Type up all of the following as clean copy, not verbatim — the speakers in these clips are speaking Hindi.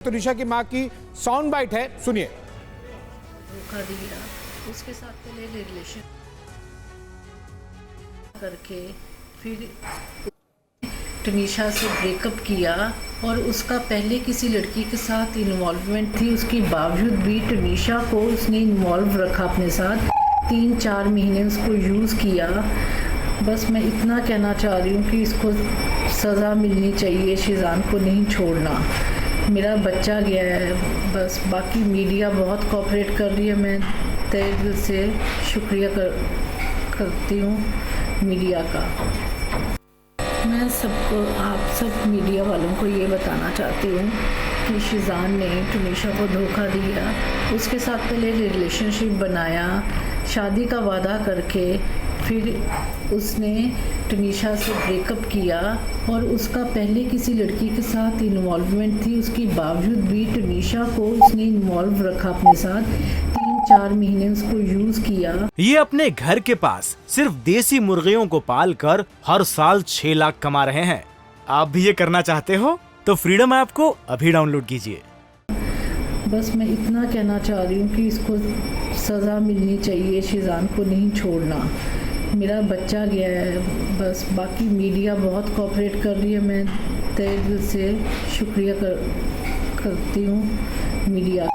तुनिशा की मां की साउंड बाइट है, सुनिए। धोखा दिया, उसके साथ पहले रिलेशन करके फिर तुनिशा से ब्रेकअप किया और उसका पहले किसी लड़की के साथ इन्वॉल्वमेंट थी, उसके बावजूद भी तुनिशा को उसने इन्वॉल्व रखा अपने साथ। 3-4 महीने उसको यूज़ किया। बस मैं इतना कहना चाह रही हूँ कि इसको सज़ा मिलनी चाहिए, शीज़ान को नहीं छोड़ना। मेरा बच्चा गया है, बस बाकी मीडिया बहुत कोऑपरेट कर रही है। मैं तहे दिल से शुक्रिया करती हूँ मीडिया का। मैं सबको, आप सब मीडिया वालों को ये बताना चाहती हूँ कि शीज़ान ने तुनिशा को धोखा दिया, उसके साथ पहले रिलेशनशिप बनाया, शादी का वादा करके फिर उसने तुनिशा से ब्रेकअप किया और उसका पहले किसी लड़की के साथ इन्वॉल्वमेंट थी, उसके बावजूद भी तुनिशा को उसने इन्वॉल्व रखा अपने साथ। 3-4 महीने उसको यूज़ किया। ये अपने घर के पास सिर्फ देसी मुर्गियों को पाल कर हर साल 6 लाख कमा रहे हैं। आप भी ये करना चाहते हो तो फ्रीडम ऐप को अभी डाउनलोड कीजिए। बस मैं इतना कहना चाह रही हूँ कि इसको सज़ा मिलनी चाहिए, शीज़ान को नहीं छोड़ना। मेरा बच्चा गया है, बस बाकी मीडिया बहुत कोऑपरेट कर रही है। मैं तहे दिल से शुक्रिया करती हूँ मीडिया का।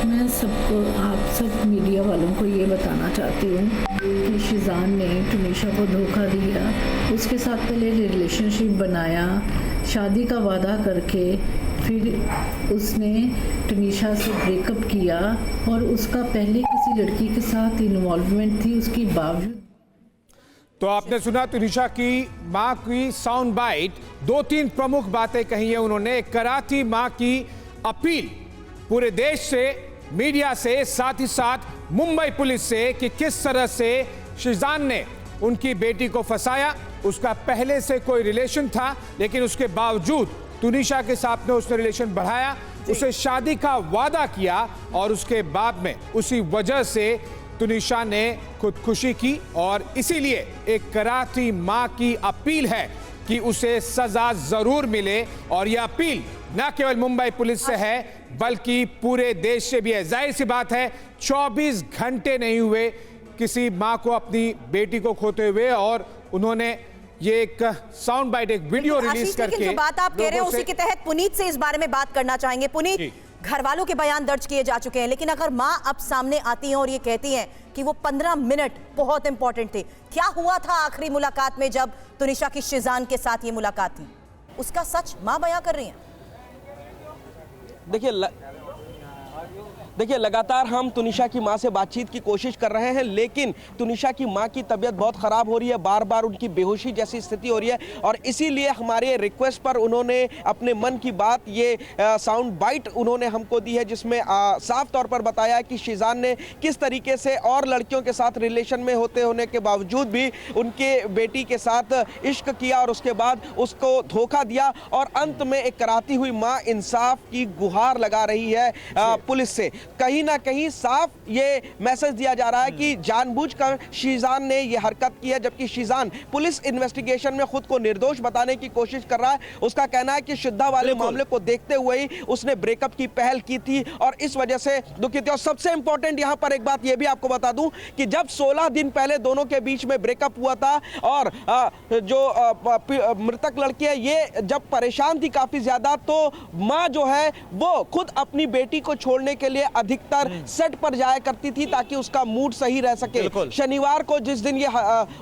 मैं सबको, आप सब मीडिया वालों को ये बताना चाहती हूँ कि शीज़ान ने तुनिशा को धोखा दिया, उसके साथ पहले रिलेशनशिप बनाया, शादी का वादा करके फिर उसने तुनिशा से ब्रेकअप किया और उसका पहले किसी लड़की के साथ इन्वॉल्वमेंट थी, उसके बावजूद। तो आपने सुना तुनिशा की मां की साउंड बाइट। 2-3 प्रमुख बातें कही है उन्होंने। करा थी मां की अपील पूरे देश से, मीडिया से, साथ ही साथ मुंबई पुलिस से कि किस तरह से शीज़ान ने उनकी बेटी को फंसाया। उसका पहले से कोई रिलेशन था, लेकिन उसके बावजूद तुनिशा के साथ में उसने रिलेशन बढ़ाया, उसे शादी का वादा किया और उसके बाद में उसी वजह से तुनिशा ने खुदकुशी की। और इसीलिए एक कराची मां की अपील है कि उसे सजा जरूर मिले। और यह अपील न केवल मुंबई पुलिस से है बल्कि पूरे देश से भी है। जाहिर सी बात है, 24 घंटे नहीं हुए किसी मां को अपनी बेटी को खोते हुए और उन्होंने ये एक साउंड बाइट, एक वीडियो रिलीज करके जो बात आप कह रहे हैं उसी के तहत पुनीत से इस बारे में बात करना चाहेंगे। पुनीत, घर वालों के बयान दर्ज किए जा चुके हैं, लेकिन अगर मां अब सामने आती हैं और ये कहती हैं कि वो 15 मिनट बहुत इंपॉर्टेंट थे, क्या हुआ था आखिरी मुलाकात में जब तुनिशा की शीज़ान के साथ ये मुलाकात थी, उसका सच मां बयां कर रही हैं। देखिए लगातार हम तुनिशा की मां से बातचीत की कोशिश कर रहे हैं, लेकिन तुनिशा की मां की तबीयत बहुत ख़राब हो रही है, बार बार उनकी बेहोशी जैसी स्थिति हो रही है और इसीलिए हमारे रिक्वेस्ट पर उन्होंने अपने मन की बात, ये साउंड बाइट उन्होंने हमको दी है, जिसमें साफ तौर पर बताया है कि शीज़ान ने किस तरीके से और लड़कियों के साथ रिलेशन में होने के बावजूद भी उनके बेटी के साथ इश्क किया और उसके बाद उसको धोखा दिया। और अंत में एक कराती हुई माँ इंसाफ की गुहार लगा रही है पुलिस से। कहीं ना कहीं साफ ये मैसेज दिया जा रहा है कि जानबूझकर शीज़ान ने ये हरकत की है, जबकि शीज़ान पुलिस इन्वेस्टिगेशन में खुद को निर्दोष बताने की कोशिश कर रहा है। उसका कहना है कि शुद्धा वाले मामले को देखते हुए ही उसने ब्रेकअप की पहल की थी और इस वजह से दुखी थी। और सबसे इंपॉर्टेंट यहां पर एक बात यह भी आपको बता दूं कि जब 16 दिन पहले दोनों के बीच में ब्रेकअप हुआ था और जो मृतक लड़की है ये जब परेशान थी काफी ज्यादा, तो मां जो है वो खुद अपनी बेटी को छोड़ने के लिए अधिकतर सेट पर जाया करती थी ताकि उसका मूड सही रह सके। शनिवार को जिस दिन ये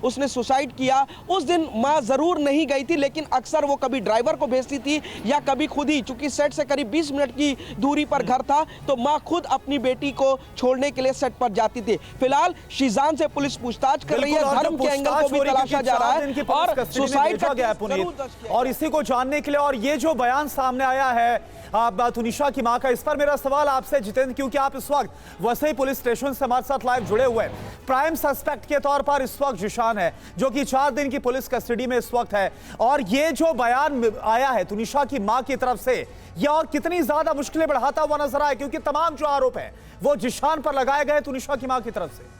उसने सुसाइड किया उस दिन मां जरूर नहीं गई थी, लेकिन अक्सर वो कभी ड्राइवर को भेजती थी या कभी खुद ही, चूंकि सेट से करीब 20 मिनट की दूरी पर घर था, तो मां खुद अपनी बेटी को छोड़ने के लिए सेट पर जाती थी। फिलहाल शीज़ान से पुलिस पूछताछ कर रही है, धर्म के एंगल को भी तलाशा जा रहा है और सुसाइड का गया पुनीत। और इसी को जानने के लिए और ये जो बयान सामने आया है तुनिशा की मां का, इस पर मेरा सवाल आपसे जितेंद्र, क्योंकि आप इस वक्त वसई पुलिस स्टेशन से हमारे साथ लाइव जुड़े हुए हैं। प्राइम सस्पेक्ट के तौर पर इस वक्त जिशान है, जो कि 4 दिन की पुलिस कस्टडी में इस वक्त है। और ये जो बयान आया है तुनिशा की मां की तरफ से, यह और कितनी ज्यादा मुश्किलें बढ़ाता हुआ नजर आया, क्योंकि तमाम जो आरोप है वो जिशान पर लगाए गए तुनिशा की मां की तरफ से।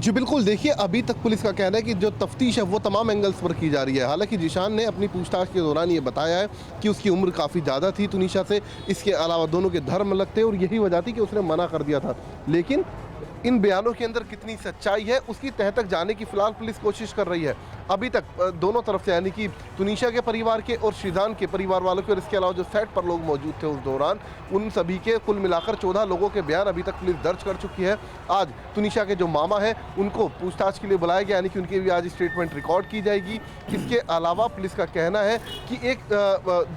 जी बिल्कुल, देखिए अभी तक पुलिस का कहना है कि जो तफ्तीश है वो तमाम एंगल्स पर की जा रही है। हालांकि जीशान ने अपनी पूछताछ के दौरान ये बताया है कि उसकी उम्र काफ़ी ज़्यादा थी तुनिशा से, इसके अलावा दोनों के धर्म अलग थे और यही वजह थी कि उसने मना कर दिया था। लेकिन इन बयानों के अंदर कितनी सच्चाई है उसकी तह तक जाने की फिलहाल पुलिस कोशिश कर रही है। अभी तक दोनों तरफ से, यानी कि तुनिशा के परिवार के और शीजान के परिवार वालों के और इसके अलावा जो सेट पर लोग मौजूद थे उस दौरान, उन सभी के कुल मिलाकर 14 लोगों के बयान अभी तक पुलिस दर्ज कर चुकी है। आज तुनिशा के जो मामा हैं उनको पूछताछ के लिए बुलाया गया, यानी कि उनकी भी आज स्टेटमेंट रिकॉर्ड की जाएगी। इसके अलावा पुलिस का कहना है कि एक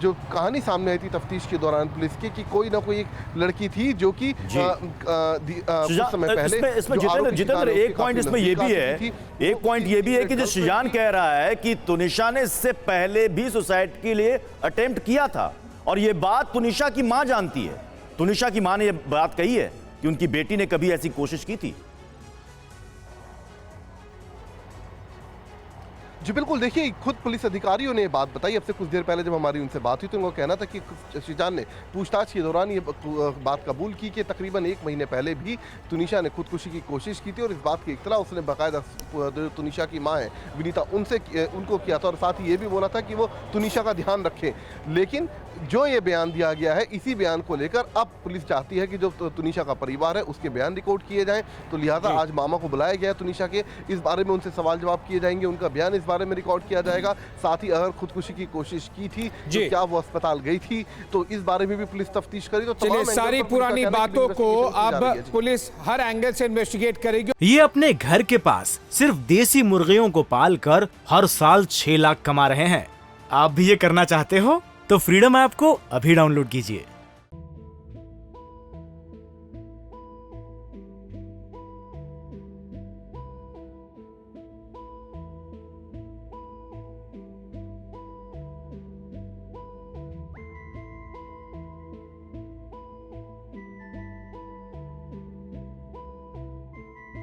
जो कहानी सामने आई थी तफ्तीश के दौरान पुलिस की, कि कोई ना कोई एक लड़की थी जो कि कुछ समय पहले इसमें जितेंद्र एक पॉइंट इसमें ये भी है कि जो शीजान कह रहा है कि तुनिशा ने इससे पहले भी सुसाइड के लिए अटेम्प्ट किया था और ये बात तुनिशा की मां जानती है। तुनिशा की मां ने ये बात कही है कि उनकी बेटी ने कभी ऐसी कोशिश की थी। जी बिल्कुल, देखिए खुद पुलिस अधिकारियों ने ये बात बताई। अब से कुछ देर पहले जब हमारी उनसे बात हुई तो उनको कहना था कि शीजान ने पूछताछ के दौरान ये बात कबूल की कि तकरीबन 1 महीने पहले भी तुनिशा ने खुदकुशी की कोशिश की थी और इस बात की इत्तला उसने बाकायदा तुनिशा की मां है विनीता उनको किया था और साथ ही ये भी बोला था कि वो तुनिशा का ध्यान रखें। लेकिन जो ये बयान दिया गया है, इसी बयान को लेकर अब पुलिस चाहती है कि जो तुनिशा का परिवार है उसके बयान रिकॉर्ड किए जाएं। तो लिहाजा आज मामा को बुलाया गया है तुनिशा के, इस बारे में उनसे सवाल जवाब किए जाएंगे, उनका बयान इस बारे में रिकॉर्ड किया जाएगा। साथ ही अगर खुदकुशी की कोशिश की थी तो क्या वो अस्पताल गई थी, तो इस बारे में भी पुलिस तफ्तीश करेगी। तो चलिए, सारी पुरानी बातों को अब पुलिस हर एंगल से इन्वेस्टिगेट करेगी। ये अपने घर के पास सिर्फ देसी मुर्गियों को पाल कर हर साल 6 लाख कमा रहे हैं। आप भी ये करना चाहते हो तो फ्रीडम ऐप को अभी डाउनलोड कीजिए।